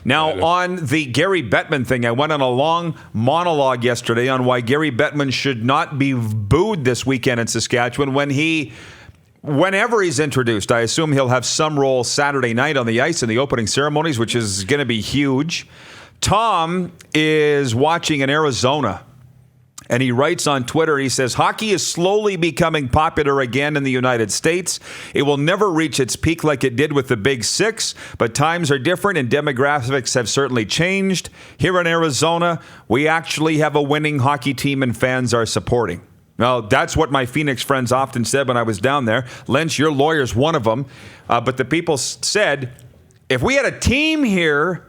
Now, on the Gary Bettman thing, I went on a long monologue yesterday on why Gary Bettman should not be booed this weekend in Saskatchewan whenever he's introduced. I assume he'll have some role Saturday night on the ice in the opening ceremonies, which is going to be huge. Tom is watching in Arizona, and he writes on Twitter, he says, hockey is slowly becoming popular again in the United States. It will never reach its peak like it did with the Big Six, but times are different and demographics have certainly changed. Here in Arizona, we actually have a winning hockey team and fans are supporting. Now, that's what my Phoenix friends often said when I was down there. Lynch, your lawyer's one of them. But the people said, if we had a team here,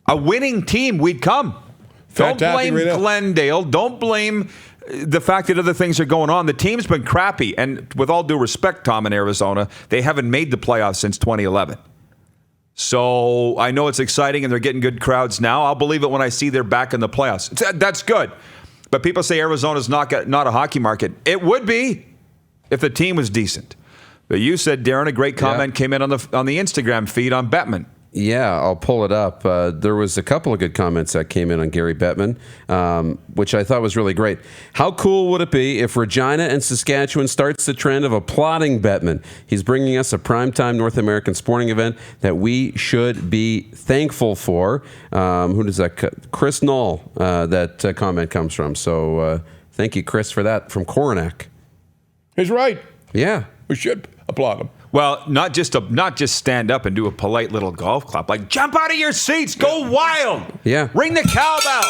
a winning team, we'd come. Don't blame Glendale. Don't blame the fact that other things are going on. The team's been crappy. And with all due respect, Tom, in Arizona, they haven't made the playoffs since 2011. So I know it's exciting and they're getting good crowds now. I'll believe it when I see they're back in the playoffs. That's good. But people say Arizona's not a hockey market. It would be if the team was decent. But you said, Darren, a great comment came in on the Instagram feed on Bettman. Yeah, I'll pull it up. There was a couple of good comments that came in on Gary Bettman, which I thought was really great. How cool would it be if Regina and Saskatchewan starts the trend of applauding Bettman? He's bringing us a primetime North American sporting event that we should be thankful for. Who does that? Chris Knoll, that comment comes from. So thank you, Chris, for that from Coronac. He's right. Yeah. We should applaud him. Well, not just stand up and do a polite little golf clap. Like, jump out of your seats. Go wild. Yeah. Ring the cowbell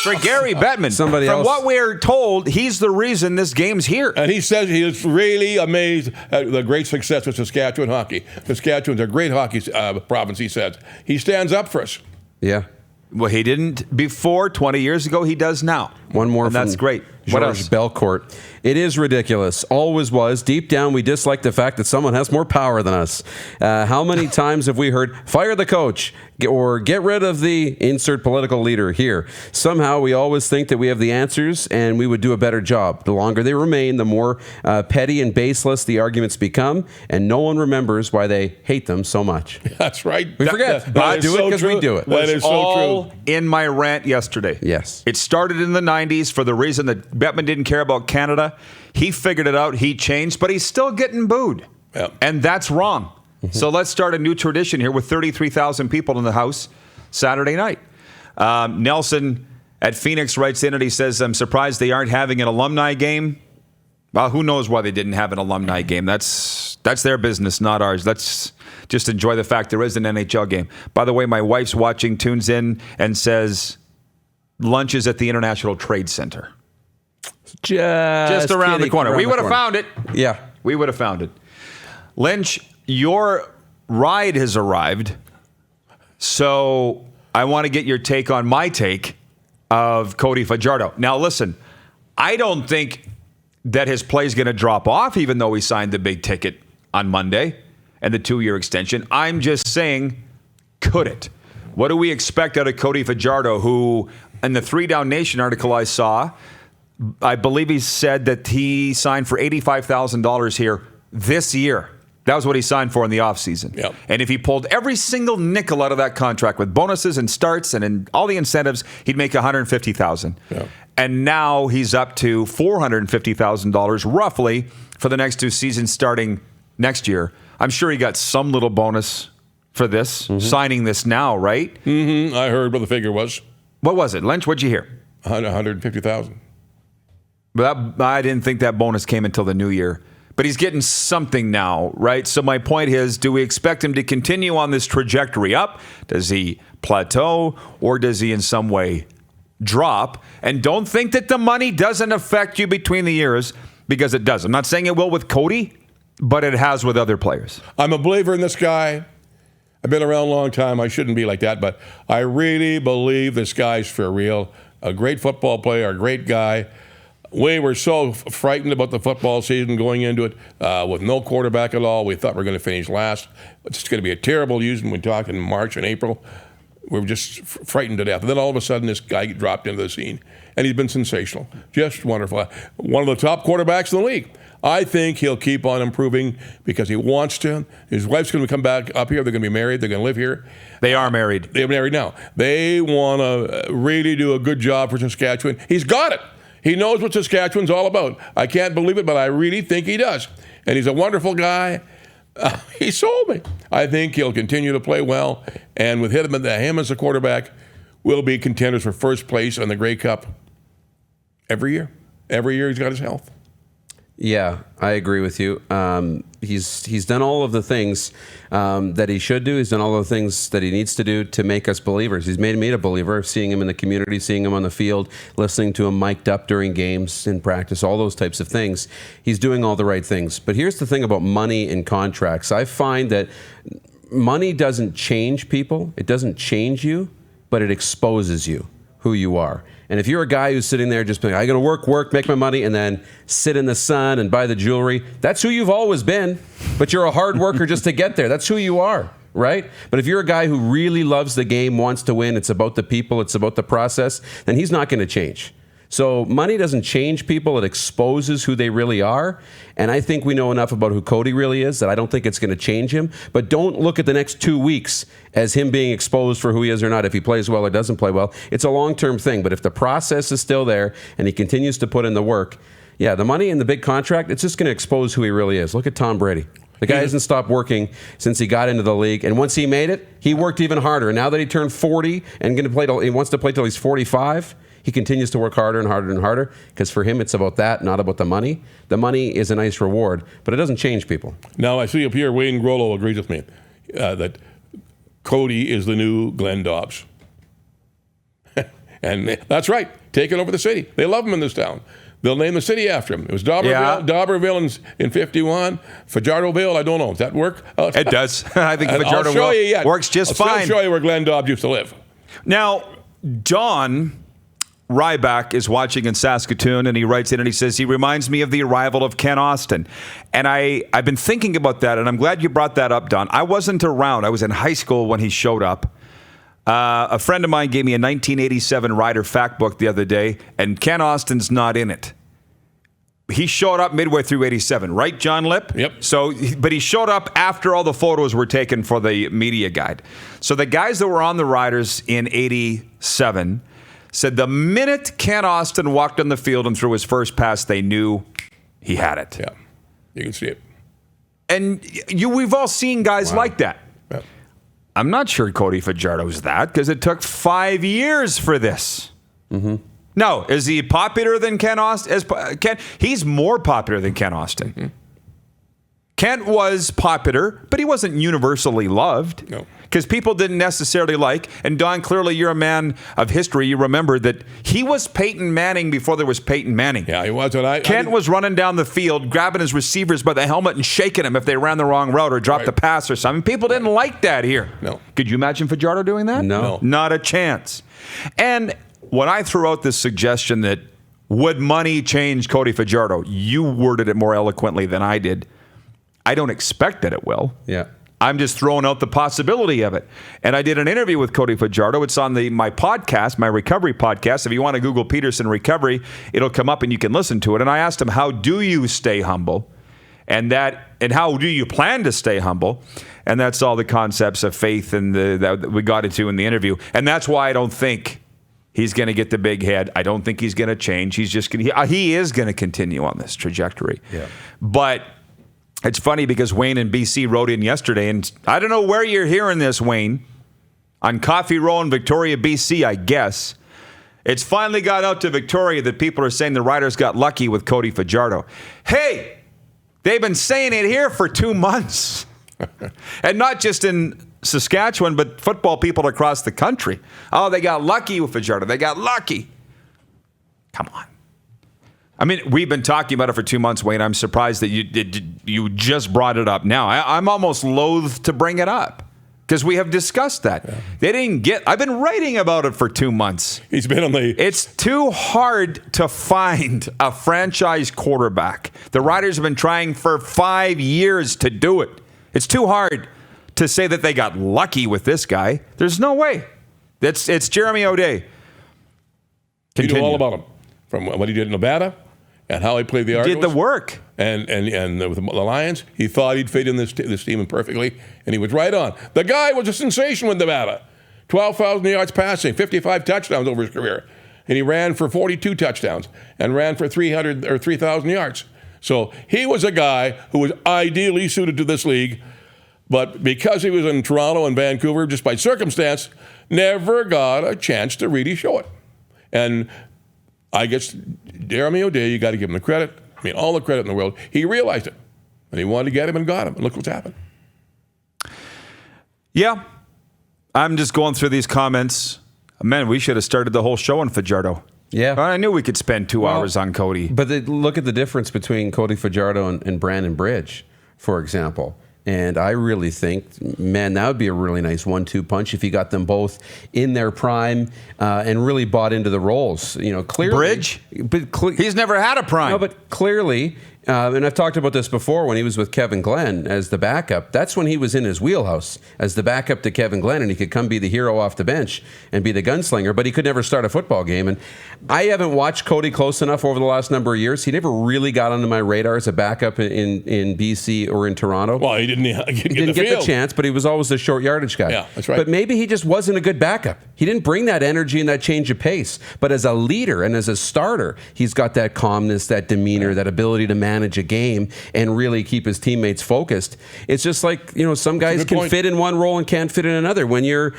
for Gary Bettman. From what we're told, he's the reason this game's here. And he says he is really amazed at the great success of Saskatchewan hockey. Saskatchewan's a great hockey province, he says. He stands up for us. Yeah. Well, he didn't before 20 years ago. He does now. One more. And that's great. What else? Belcourt. It is ridiculous. Always was. Deep down, we dislike the fact that someone has more power than us. How many times have we heard, fire the coach or get rid of the insert political leader here? Somehow we always think that we have the answers and we would do a better job. The longer they remain, the more petty and baseless the arguments become, and no one remembers why they hate them so much. That's right. We forget. That do it because we do it. That is so true. In my rant yesterday. Yes. It started in the 90s for the reason that Bettman didn't care about Canada. He figured it out. He changed, but he's still getting booed. Yep. And that's wrong. Mm-hmm. So let's start a new tradition here with 33,000 people in the house Saturday night. Nelson at Phoenix writes in and he says, I'm surprised they aren't having an alumni game. Well, who knows why they didn't have an alumni game. That's their business, not ours. Let's just enjoy the fact there is an NHL game. By the way, my wife's watching, tunes in, and says lunch is at the International Trade Center. Just around the corner. We would have found it. Yeah. We would have found it. Lynch, your ride has arrived. So I want to get your take on my take of Cody Fajardo. Now, listen, I don't think that his play is going to drop off, even though he signed the big ticket on Monday and the 2-year extension. I'm just saying, could it? What do we expect out of Cody Fajardo, who, in the 3 Down Nation article I saw, I believe he said that he signed for $85,000 here this year. That was what he signed for in the offseason. Yep. And if he pulled every single nickel out of that contract with bonuses and starts and all the incentives, he'd make $150,000. Yep. And now he's up to $450,000 roughly for the next 2 seasons starting next year. I'm sure he got some little bonus for this, signing this now, right? Mm-hmm. I heard what the figure was. What was it? Lynch, what'd you hear? $150,000. But I didn't think that bonus came until the new year. But he's getting something now, right? So my point is, do we expect him to continue on this trajectory up? Does he plateau, or does he in some way drop? And don't think that the money doesn't affect you between the years, because it does. I'm not saying it will with Cody, but it has with other players. I'm a believer in this guy. I've been around a long time. I shouldn't be like that, but I really believe this guy's for real. A great football player, a great guy. We were so frightened about the football season going into it with no quarterback at all. We thought we were going to finish last. It's going to be a terrible season. We talked in March and April. We were just frightened to death. And then all of a sudden, this guy dropped into the scene, and he's been sensational. Just wonderful. One of the top quarterbacks in the league. I think he'll keep on improving because he wants to. His wife's going to come back up here. They're going to be married. They're going to live here. They are married. They're married now. They want to really do a good job for Saskatchewan. He's got it. He knows what Saskatchewan's all about. I can't believe it, but I really think he does. And he's a wonderful guy. He sold me. I think he'll continue to play well. And with him as a quarterback, we'll be contenders for first place in the Grey Cup every year. Every year he's got his health. Yeah, I agree with you. He's done all of the things that he should do. He's done all of the things that he needs to do to make us believers. He's made me a believer, seeing him in the community, seeing him on the field, listening to him mic'd up during games, in practice, all those types of things. He's doing all the right things. But here's the thing about money and contracts. I find that money doesn't change people. It doesn't change you, but it exposes you, who you are. And if you're a guy who's sitting there just being, I got to work, make my money, and then sit in the sun and buy the jewelry, that's who you've always been. But you're a hard worker just to get there. That's who you are, right? But if you're a guy who really loves the game, wants to win, it's about the people, it's about the process, then he's not going to change. So money doesn't change people. It exposes who they really are. And I think we know enough about who Cody really is that I don't think it's going to change him. But don't look at the next 2 weeks as him being exposed for who he is or not, if he plays well or doesn't play well. It's a long-term thing. But if the process is still there and he continues to put in the work, yeah, the money and the big contract, it's just going to expose who he really is. Look at Tom Brady. The guy hasn't stopped working since he got into the league. And once he made it, he worked even harder. And now that he turned 40 and he wants to play till he's 45, he continues to work harder and harder and harder because for him, it's about that, not about the money. The money is a nice reward, but it doesn't change people. Now, I see up here, Wayne Grollo agrees with me that Cody is the new Glenn Dobbs. And that's right. Taking over the city. They love him in this town. They'll name the city after him. It was Dauberville in 51. Fajardo, I don't know. Does that work? It does. I think Fajardo works just fine. I'll show you where Glenn Dobbs used to live. Now, John Ryback is watching in Saskatoon, and he writes in and he says, he reminds me of the arrival of Ken Austin. And I've been thinking about that, and I'm glad you brought that up, Don. I wasn't around. I was in high school when he showed up. A friend of mine gave me a 1987 Rider fact book the other day, and Ken Austin's not in it. He showed up midway through 87, right, John Lipp? Yep. But he showed up after all the photos were taken for the media guide. So the guys that were on the Riders in 87 said the minute Ken Austin walked on the field and threw his first pass, they knew he had it. Yeah, you can see it. And we've all seen guys like that. Yeah. I'm not sure Cody Fajardo's that because it took 5 years for this. Mm-hmm. No, is he popular than Ken Austin? He's more popular than Ken Austin. Mm-hmm. Kent was popular, but he wasn't universally loved. No. Because people didn't necessarily like, and Don, clearly you're a man of history. You remember that he was Peyton Manning before there was Peyton Manning. Yeah, he was. And Kent was running down the field, grabbing his receivers by the helmet and shaking them if they ran the wrong route or dropped a pass or something. People didn't like that here. No. Could you imagine Fajardo doing that? No. Not a chance. And when I threw out this suggestion that would money change Cody Fajardo, you worded it more eloquently than I did. I don't expect that it will. Yeah. I'm just throwing out the possibility of it. And I did an interview with Cody Fajardo. It's on my podcast, my recovery podcast. If you want to Google Pedersen Recovery, it'll come up and you can listen to it. And I asked him, how do you stay humble? And how do you plan to stay humble? And that's all the concepts of faith and that we got into in the interview. And that's why I don't think he's going to get the big head. I don't think he's going to change. He is going to continue on this trajectory. Yeah. But it's funny because Wayne in BC wrote in yesterday, and I don't know where you're hearing this, Wayne, on Coffee Row in Victoria, BC, I guess. It's finally got out to Victoria that people are saying the Riders got lucky with Cody Fajardo. Hey, they've been saying it here for 2 months. And not just in Saskatchewan, but football people across the country. Oh, they got lucky with Fajardo. They got lucky. Come on. I mean, we've been talking about it for 2 months, Wayne. I'm surprised that you just brought it up now. I'm almost loath to bring it up because we have discussed that. Yeah. I've been writing about it for 2 months. He's been on the... It's too hard to find a franchise quarterback. The Riders have been trying for 5 years to do it. It's too hard to say that they got lucky with this guy. There's no way. It's Jeremy O'Day. You know all about him. From what he did in Nevada, and how he played the Argos. Did the work. And with the Lions, he thought he'd fit in this team perfectly, and he was right on. The guy was a sensation with Nevada. 12,000 yards passing, 55 touchdowns over his career. And he ran for 42 touchdowns and ran for 300 or 3,000 yards. So he was a guy who was ideally suited to this league, but because he was in Toronto and Vancouver, just by circumstance, never got a chance to really show it. And I guess Jeremy O'Day, you got to give him the credit. I mean, all the credit in the world. He realized it, and he wanted to get him and got him. And look what's happened. Yeah. I'm just going through these comments. Man, we should have started the whole show on Fajardo. Yeah. I knew we could spend 2 hours on Cody. But look at the difference between Cody Fajardo and Brandon Bridge, for example. And I really think, man, that would be a really nice 1-2 punch if you got them both in their prime and really bought into the roles. You know, clearly. Bridge? He's never had a prime. No, but clearly, and I've talked about this before when he was with Kevin Glenn as the backup. That's when he was in his wheelhouse as the backup to Kevin Glenn, and he could come be the hero off the bench and be the gunslinger, but he could never start a football game. And I haven't watched Cody close enough over the last number of years. He never really got onto my radar as a backup in BC or in Toronto. Well, he didn't get the chance, but he was always a short yardage guy. Yeah, that's right. But maybe he just wasn't a good backup. He didn't bring that energy and that change of pace. But as a leader and as a starter, he's got that calmness, that demeanor, that ability to manage a game and really keep his teammates focused. It's just like, you know, some guys can fit in one role and can't fit in another. When you're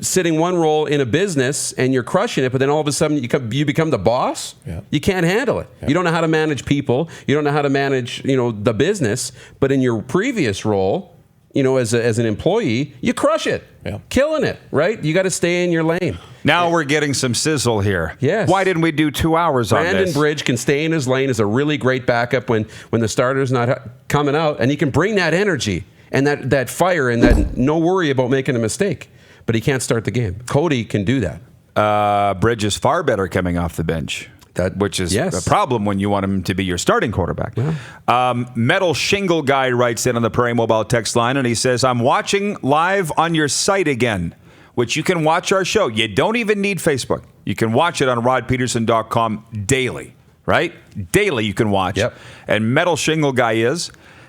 sitting one role in a business and you're crushing it, but then all of a sudden you become the boss, you can't handle it. You don't know how to manage people. You don't know how to manage, you know, the business. But in your previous role, you know, as an employee, you crush it, killing it, right? You got to stay in your lane. Now we're getting some sizzle here. Yes. Why didn't we do 2 hours on this? Brandon Bridge can stay in his lane as a really great backup when the starter's not coming out, and he can bring that energy and that fire and that no worry about making a mistake. But he can't start the game. Cody can do that. Bridge is far better coming off the bench. Which is a problem when you want him to be your starting quarterback. Yeah. Metal Shingle Guy writes in on the Prairie Mobile text line, and he says, I'm watching live on your site again, which you can watch our show. You don't even need Facebook. You can watch it on rodpeterson.com daily, right? Daily you can watch. Yep. And Metal Shingle Guy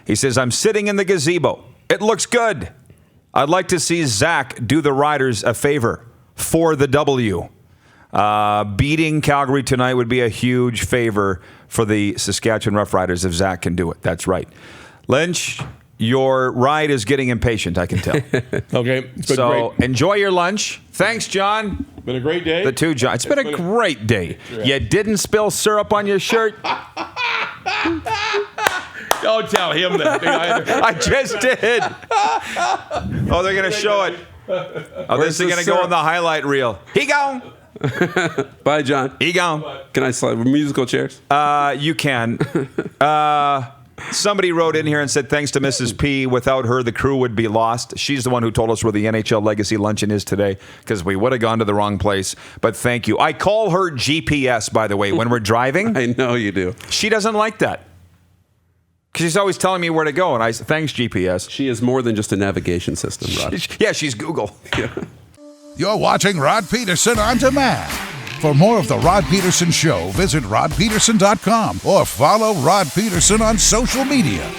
he says, I'm sitting in the gazebo. It looks good. I'd like to see Zach do the Riders a favor for the W. Beating Calgary tonight would be a huge favor for the Saskatchewan Roughriders if Zach can do it. That's right. Lynch, your ride is getting impatient, I can tell. Okay. So enjoy your lunch. Thanks, John. Been a great day. The two John. It's been a great day. You didn't spill syrup on your shirt. Don't tell him that. I just did. Oh, they're going to show it. Oh, this is going to go on the highlight reel. He gone. Bye, John. He gone. Can I slide musical chairs? You can. Somebody wrote in here and said, thanks to Mrs. P. Without her, the crew would be lost. She's the one who told us where the NHL Legacy Luncheon is today because we would have gone to the wrong place. But thank you. I call her GPS, by the way, when we're driving. I know you do. She doesn't like that. Because she's always telling me where to go. And I said, thanks, GPS. She is more than just a navigation system, Rod. She's Google. You're watching Rod Peterson On Demand. For more of The Rod Peterson Show, visit rodpeterson.com or follow Rod Peterson on social media.